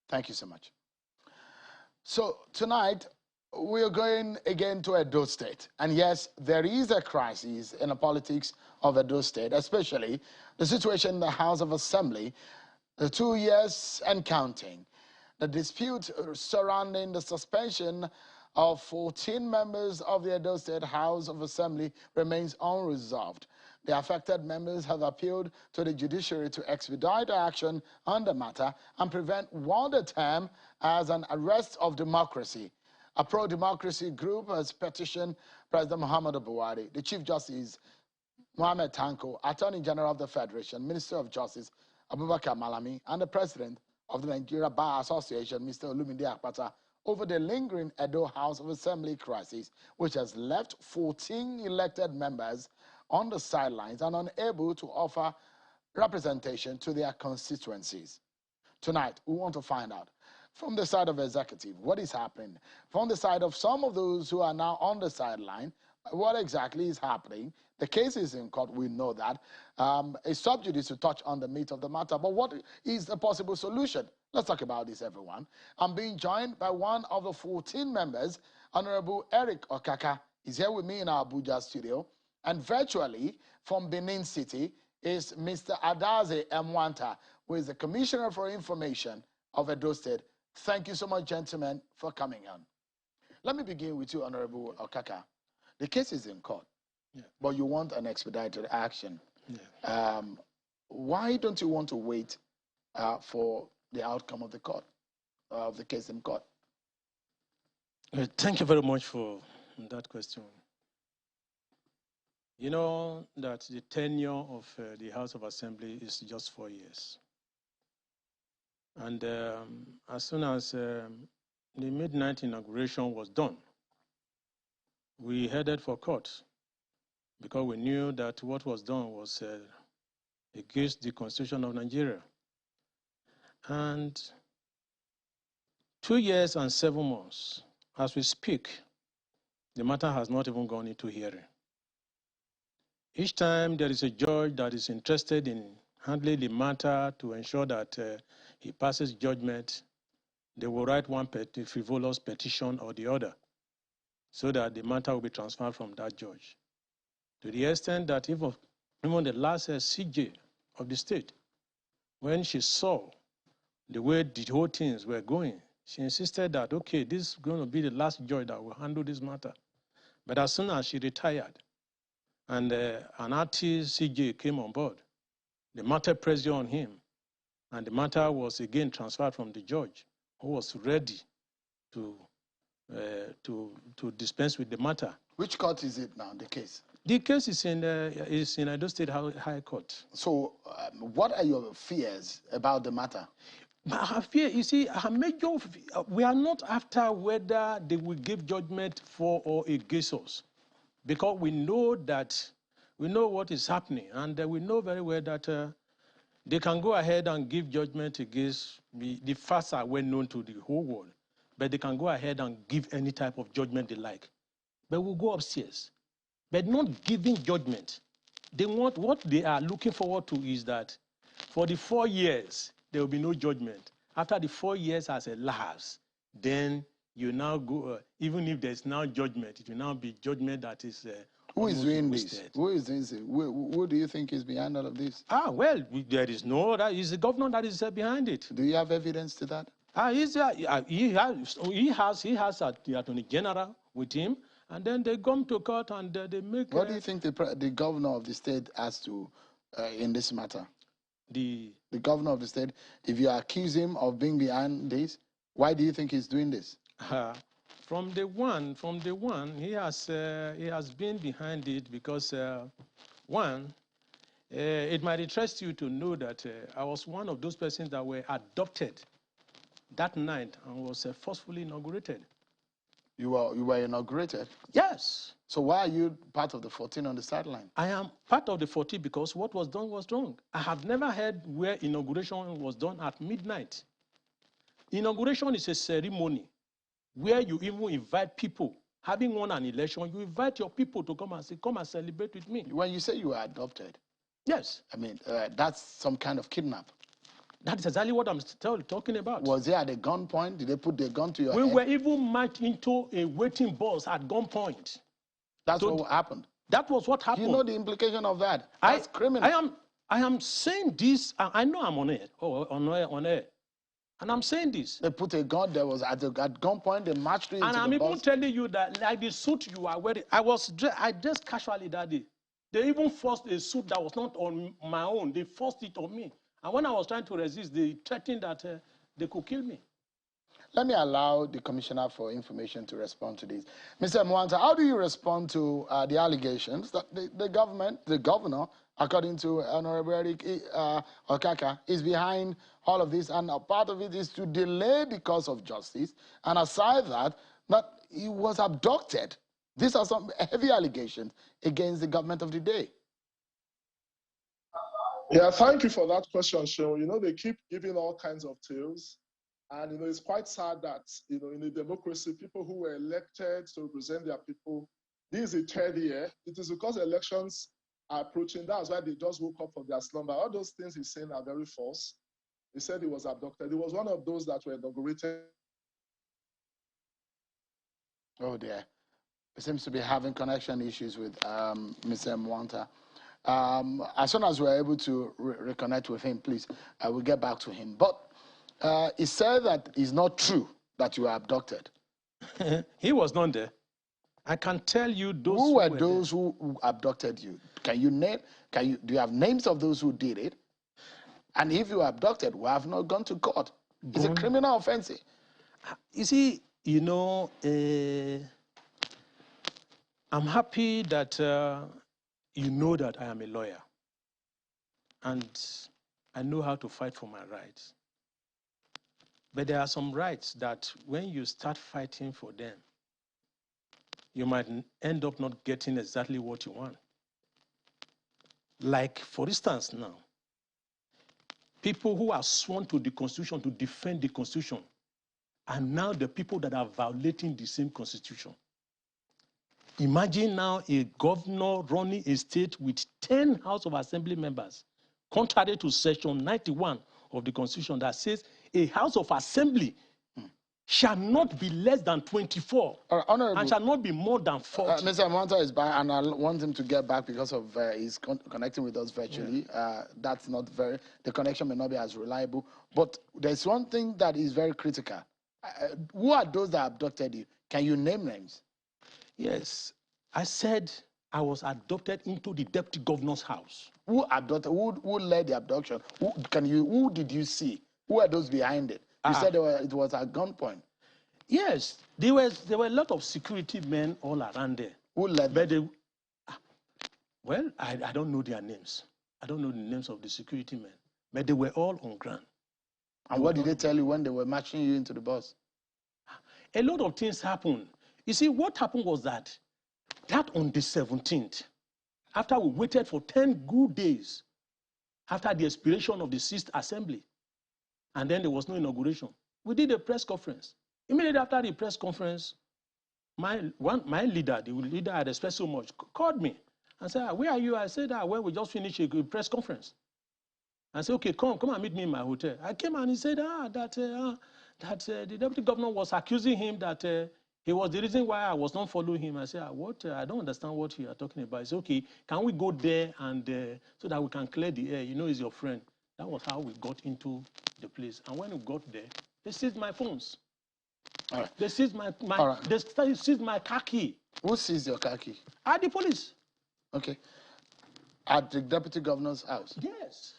Thank you so much. So tonight, we are going again to Edo State. And yes, there is a crisis in the politics of Edo State, especially the situation in the House of Assembly, the 2 years and counting. The dispute surrounding the suspension of 14 members of the Edo State House of Assembly remains unresolved. The affected members have appealed to the judiciary to expedite action on the matter and prevent what they term as an arrest of democracy. A pro-democracy group has petitioned President Muhammadu Buhari, the Chief Justice Mohammed Tanko, Attorney General of the Federation, Minister of Justice Abubakar Malami, and the President of the Nigeria Bar Association, Mr. Olumide Akpata, over the lingering Edo House of Assembly crisis, which has left 14 elected members on the sidelines and unable to offer representation to their constituencies. Tonight, we want to find out from the side of executive what is happening, from the side of some of those who are now on the sideline, what exactly is happening. The case is in court, we know that. A sub judice to touch on the meat of the matter, but what is the possible solution? Let's talk about this, everyone. I'm being joined by one of the 14 members, Honorable Eric Okaka. He's here with me in our Abuja studio. And virtually from Benin City is Mr. Adaze Mwanta, who is the Commissioner for Information of Edo State. Thank you so much, gentlemen, for coming on. Let me begin with you, Honorable Okaka. The case is in court, but you want an expedited action. Why don't you want to wait for the outcome of the court, of the case in court? Thank you very much for that question. You know that the tenure of the House of Assembly is just 4 years. And as soon as the midnight inauguration was done, we headed for court because we knew that what was done was against the Constitution of Nigeria. And 2 years and 7 months, as we speak, the matter has not even gone into hearing. Each time there is a judge that is interested in handling the matter to ensure that he passes judgment, they will write one frivolous petition or the other so that the matter will be transferred from that judge. To the extent that even the last CJ of the state, when she saw the way the whole things were going, she insisted that, okay, this is going to be the last judge that will handle this matter. But as soon as she retired, and an artist CJ came on board, the matter pressed on him, and the matter was again transferred from the judge, who was ready to dispense with the matter. Which court is it now, the case? The case is in Edo State High Court. So what are your fears about the matter? Our fear, you see, our major, we are not after whether they will give judgment for or against us. Because we know what is happening, and we know very well that they can go ahead and give judgment against the facts are well known to the whole world, but they can go ahead and give any type of judgment they like. But we'll go upstairs, but not giving judgment. They want, what they are looking forward to is that for the 4 years, there will be no judgment. After the 4 years has elapsed, then you now go, even if there's now judgment, it will now be judgment that is who is doing this? Who is doing this? Who do you think is behind all of this? Well, there is no, that is the governor that is behind it. Do you have evidence to that? He has the Attorney General with him, and then they come to court and they make... What do you think the governor of the state has to, in this matter? The governor of the state, if you accuse him of being behind this, why do you think he's doing this? From the one, he has been behind it because it might interest you to know that I was one of those persons that were adopted that night and was forcefully inaugurated. You were inaugurated? Yes. So why are you part of the 14 on the sideline? I am part of the 14 because what was done was wrong. I have never heard where inauguration was done at midnight. Inauguration is a ceremony where you even invite people. Having won an election, you invite your people to come and say, come and celebrate with me. When you say you were adopted? Yes. I mean, that's some kind of kidnap. That is exactly what I'm talking about. Was he at a gunpoint? Did they put the gun to your We head? were even marched into a waiting bus at gunpoint. That's what happened. That was what Do happened. you know the implication of that? That's criminal. I am saying this. I know I'm on air. Oh, on air. And I'm saying this. They put a gun. There was at gunpoint. They marched you And into I'm the even bus. telling you that, like the suit you are wearing, I dressed casually that day. They even forced a suit that was not on my own. They forced it on me. And when I was trying to resist, they threatened that they could kill me. Let me allow the Commissioner for Information to respond to this. Mr. Mwanta, how do you respond to the allegations that the governor, according to Honorable Okaka, is behind all of this, and a part of it is to delay because of justice, and aside that he was abducted. These are some heavy allegations against the government of the day. Yeah, thank you for that question, Sean. You know, they keep giving all kinds of tales. And, you know, it's quite sad that, you know, in a democracy, people who were elected to represent their people, this is the third year. It is because elections are approaching. That's why they just woke up from their slumber. All those things he's saying are very false. He said he was abducted. He was one of those that were inaugurated. Oh, dear. He seems to be having connection issues with Mr. Mwanta. As soon as we're able to reconnect with him, please, I will get back to him. But he said that it's not true that you were abducted. He was not there. I can tell you those who were there. those who abducted you? Can you name? Do you have names of those who did it? And if you were abducted, we have not gone to court. It's a criminal offense. You see, you know, I'm happy that you know that I am a lawyer, and I know how to fight for my rights. But there are some rights that when you start fighting for them, you might end up not getting exactly what you want. Like, for instance, now, people who are sworn to the Constitution to defend the Constitution are now the people that are violating the same Constitution. Imagine now a governor running a state with 10 House of Assembly members, contrary to Section 91 of the Constitution that says a House of Assembly shall not be less than 24 and shall not be more than 40. Mr. Amanta is back, and I want him to get back because of he's connecting with us virtually. Yeah. That's not the connection may not be as reliable. But there's one thing that is very critical. Who are those that abducted you? Can you name names? Yes. I said I was adopted into the deputy governor's house. Who abducted? Who led the abduction? Who did you see? Who are those behind it? You said it was at gunpoint. Yes, there were a lot of security men all around there. Who led them? Well, I don't know their names. I don't know the names of the security men, but they were all on ground. And what did they tell you when they were marching you into the bus? A lot of things happened. You see, what happened was that on the 17th, after we waited for 10 good days, after the expiration of the 6th Assembly, and then there was no inauguration, we did a press conference. Immediately after the press conference, my leader, the leader I respect so much, called me and said, "Where are you?" I said, "Well, we just finished a press conference." I said, "Okay, come and meet me in my hotel." I came and he said, that the deputy governor was accusing him that he was the reason why I was not following him. I said, "What? I don't understand what you are talking about." He said, "Okay, can we go there and so that we can clear the air? You know, he's your friend." That was how we got into the place. And when we got there, they seized my phones. All right. They seized they seized my car key. Who seized your car key? At the police. Okay. At the deputy governor's house? Yes.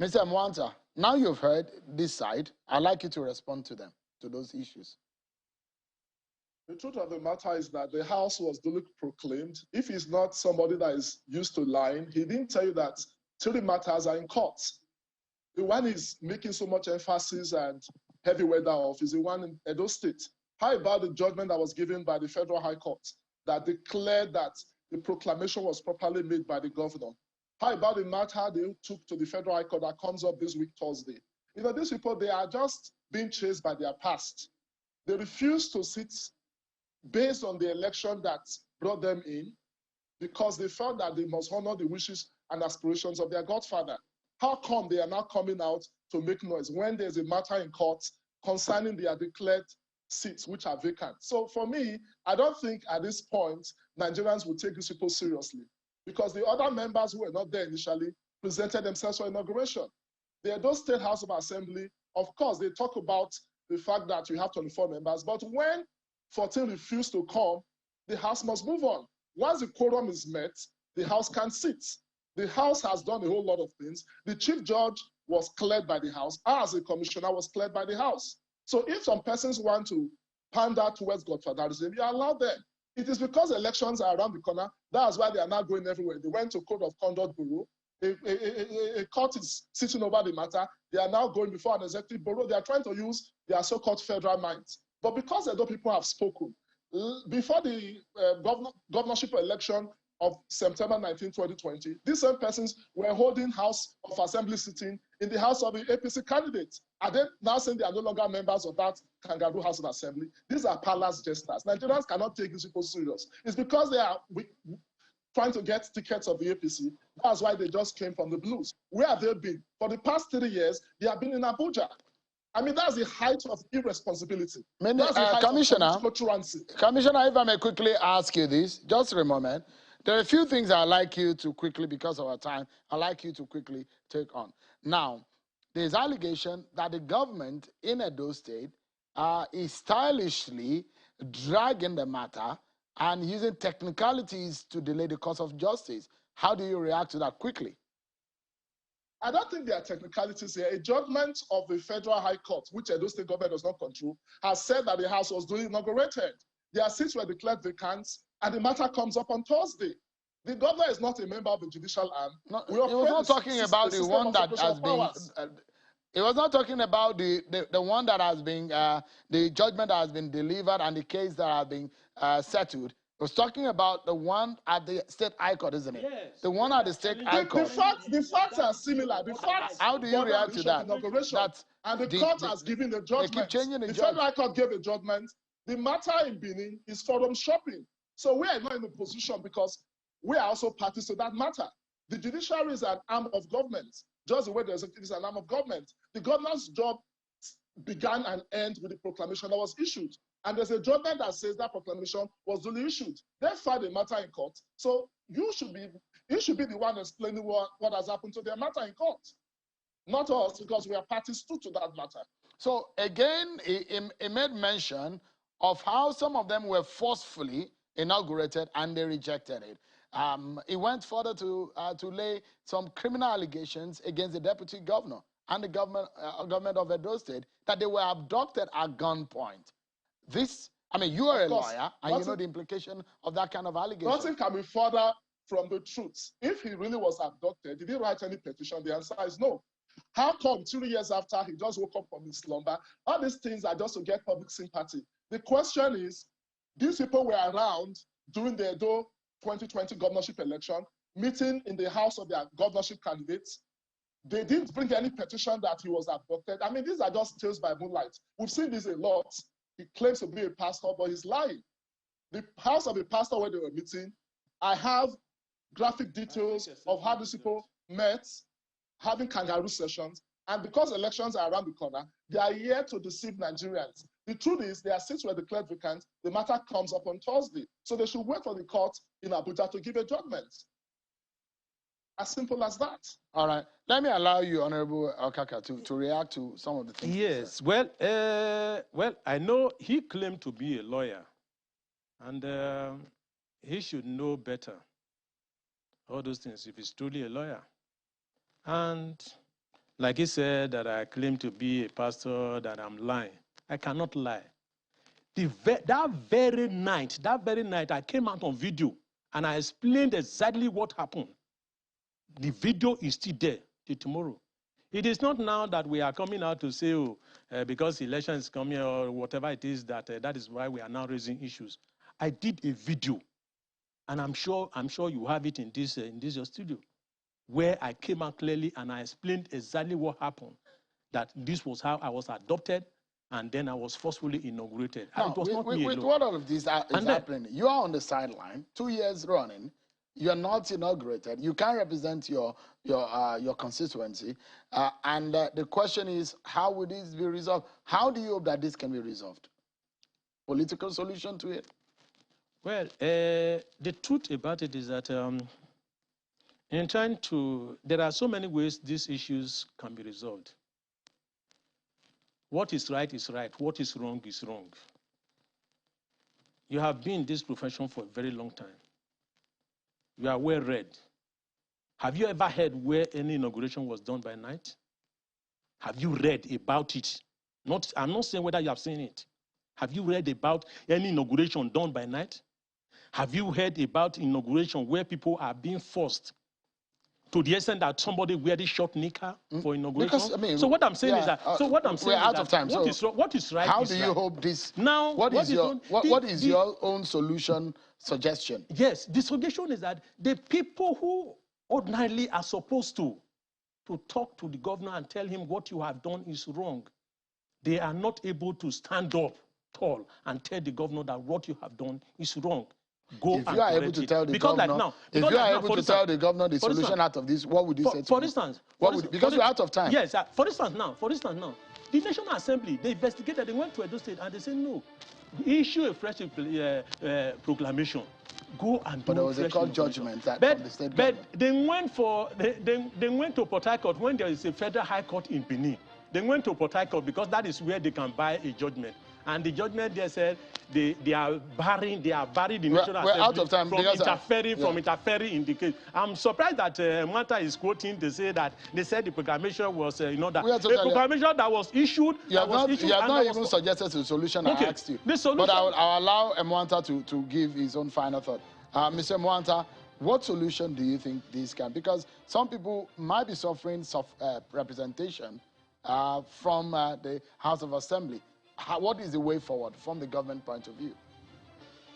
Mr. Mwanta, now you've heard this side. I'd like you to respond to them, to those issues. The truth of the matter is that the house was duly proclaimed. If he's not somebody that is used to lying, he didn't tell you that 3 matters are in court. The one is making so much emphasis and heavy weather off is the one in Edo State. How about the judgment that was given by the Federal High Court that declared that the proclamation was properly made by the governor? How about the matter they took to the Federal High Court that comes up this week, Thursday? You know, these people, they are just being chased by their past. They refuse to sit based on the election that brought them in because they felt that they must honor the wishes and aspirations of their godfather. How come they are now coming out to make noise when there's a matter in court concerning their declared seats which are vacant. So for me, I don't think at this point Nigerians will take these people seriously, because the other members who were not there initially presented themselves for inauguration. The Edo State House of Assembly, of course, they talk about the fact that you have 24 members, but when 14 refuse to come, the House must move on. Once the quorum is met, the House can sit. The House has done a whole lot of things. The Chief Judge was cleared by the House. I, as a commissioner, was cleared by the House. So if some persons want to pander towards godfatherism, you allow them. It is because elections are around the corner. That's why they are now going everywhere. They went to Code of Conduct Bureau. A court is sitting over the matter. They are now going before an executive bureau. They are trying to use their so-called federal minds. But because the Edo people have spoken, before the governorship election of September 19, 2020, these same persons were holding House of Assembly sitting in the house of the APC candidates. Are they now saying they are no longer members of that kangaroo House of Assembly? These are palace jesters. Nigerians cannot take these people serious. It's because they are trying to get tickets of the APC. That's why they just came from the blues. Where have they been? For the past 3 years, they have been in Abuja. I mean, that's the height of irresponsibility. That's the height Commissioner, of political truancy. Commissioner, if I may quickly ask you this, just for a moment. There are a few things I'd like you to quickly, because of our time, I'd like you to quickly take on. Now, there's allegation that the government in Edo State is stylishly dragging the matter and using technicalities to delay the course of justice. How do you react to that quickly? I don't think there are technicalities here. A judgment of the Federal High Court, which Edo State government does not control, has said that the House was duly inaugurated. Their seats were declared vacant, and the matter comes up on Thursday. The governor is not a member of the judicial arm. No, he was not talking about the one that has been. He was not talking about the one that has been, the judgment that has been delivered and the case that has been settled. He was talking about the one at the State High Court, isn't it? Yes. The one at the State High Court. The facts are similar. The facts. How do you react to that? And the court has given the judgment. They keep changing the Federal High Court gave a judgment. The matter in Benin is forum shopping. So we are not in a position because we are also parties to that matter. The judiciary is an arm of government, just the way the executive is an arm of government. The governor's job began and ended with the proclamation that was issued. And there's a judgment that says that proclamation was duly issued. They filed a matter in court. So you should be the one explaining what has happened to their matter in court. Not us, because we are parties to that matter. So again, he made mention of how some of them were forcefully inaugurated and they rejected it. He went further to lay some criminal allegations against the deputy governor and the government of Edo State that they were abducted at gunpoint. This, I mean, you are a lawyer and you know the implication of that kind of allegation. Nothing can be further from the truth. If he really was abducted, did he write any petition? The answer is no. How come 2 years after he just woke up from his slumber? All these things are just to get public sympathy. The question is, these people were around during the Edo 2020 governorship election, meeting in the house of their governorship candidates. They didn't bring any petition that he was abducted. I mean, these are just tales by moonlight. We've seen this a lot. He claims to be a pastor, but he's lying. The house of the pastor where they were meeting, I have graphic details of how these people met, having kangaroo sessions, and because elections are around the corner, they are here to deceive Nigerians. The truth is, their seats were declared vacant. The matter comes up on Thursday. So they should wait for the court in Abuja to give a judgment. As simple as that. All right. Let me allow you, Honorable Okaka, to react to some of the things. Yes. Well, I know he claimed to be a lawyer, and he should know better all those things if he's truly a lawyer. And like he said that I claim to be a pastor, that I'm lying. I cannot lie. That very night, I came out on video and I explained exactly what happened. The video is still there till tomorrow. It is not now that we are coming out to say, because election is coming or whatever it is, that is why we are now raising issues. I did a video, and I'm sure you have it in this your studio, where I came out clearly and I explained exactly what happened. That this was how I was adopted, and then I was forcefully inaugurated. Now, with what all of this is happening, you are on the sideline, 2 years running. you're not inaugurated. You can't represent your constituency. And the question is, how would this be resolved? How do you hope that this can be resolved? Political solution to it? Well, the truth about it is that in trying to, there are so many ways these issues can be resolved. What is right is right. What is wrong is wrong. You have been in this profession for a very long time. You are well read. Have you ever heard where any inauguration was done by night? Have you read about it? I'm not saying whether you have seen it. Have you read about any inauguration done by night? Have you heard about inauguration where people are being forced to the extent that somebody wearing short knicker for inauguration? Because, I mean, so what I'm saying is that, we're out of time. What is right how is do you right. hope this, Now, what is your own solution suggestion? Yes, the suggestion is that the people who ordinarily are supposed to talk to the governor and tell him what you have done is wrong, they are not able to stand up tall and tell the governor that what you have done is wrong. If you are able to tell the governor, the governor the solution out of this, what would you say to for instance, because we're out of time. Yes, for instance now, the National Assembly, they investigated, they went to Edo State and they said no, issue a fresh proclamation. Go and do. But there was a court judgment that but, from the state but government. they went to Port Harcourt when there is a federal high court in Benin. They went to Port Harcourt because that is where they can buy a judgment. And the judgment there said they are barring the National Assembly out of time from interfering in the case. I'm surprised that Mwanta is quoting. They said the proclamation was the proclamation that was issued. You have not even suggested the solution I asked you. The solution, but I'll allow Mwanta to give his own final thought. Mr. Mwanta, what solution do you think this can? Because some people might be suffering representation from the House of Assembly. What is the way forward from the government point of view?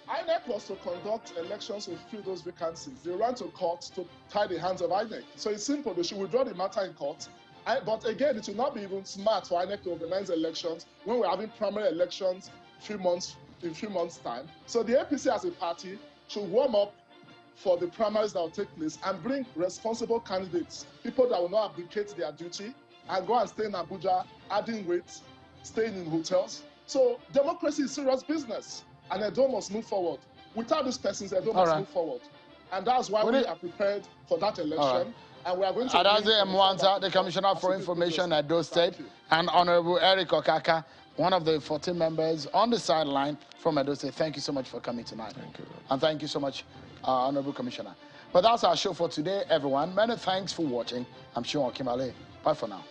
INEC was to conduct elections to fill those vacancies. They ran to court to tie the hands of INEC. So it's simple. They should withdraw the matter in court. But again, it will not be even smart for INEC to organize elections when we're having primary elections in a few months' time. So the APC as a party should warm up for the primaries that will take place and bring responsible candidates, people that will not abdicate their duty and go and stay in Abuja, adding weight, staying in hotels. So democracy is serious business, and Edo must move forward. Without these persons, Edo must move forward. And that's why we are prepared for that election. And we are going to... Adaze Mwanta, the Commissioner for Information at Edo State, and Honorable Eric Okaka, one of the 14 members on the sideline from Edo State. Thank you so much for coming tonight. Thank you. And thank you so much, Honorable Commissioner. But that's our show for today, everyone. Many thanks for watching. I'm Sean Kimale. Bye for now.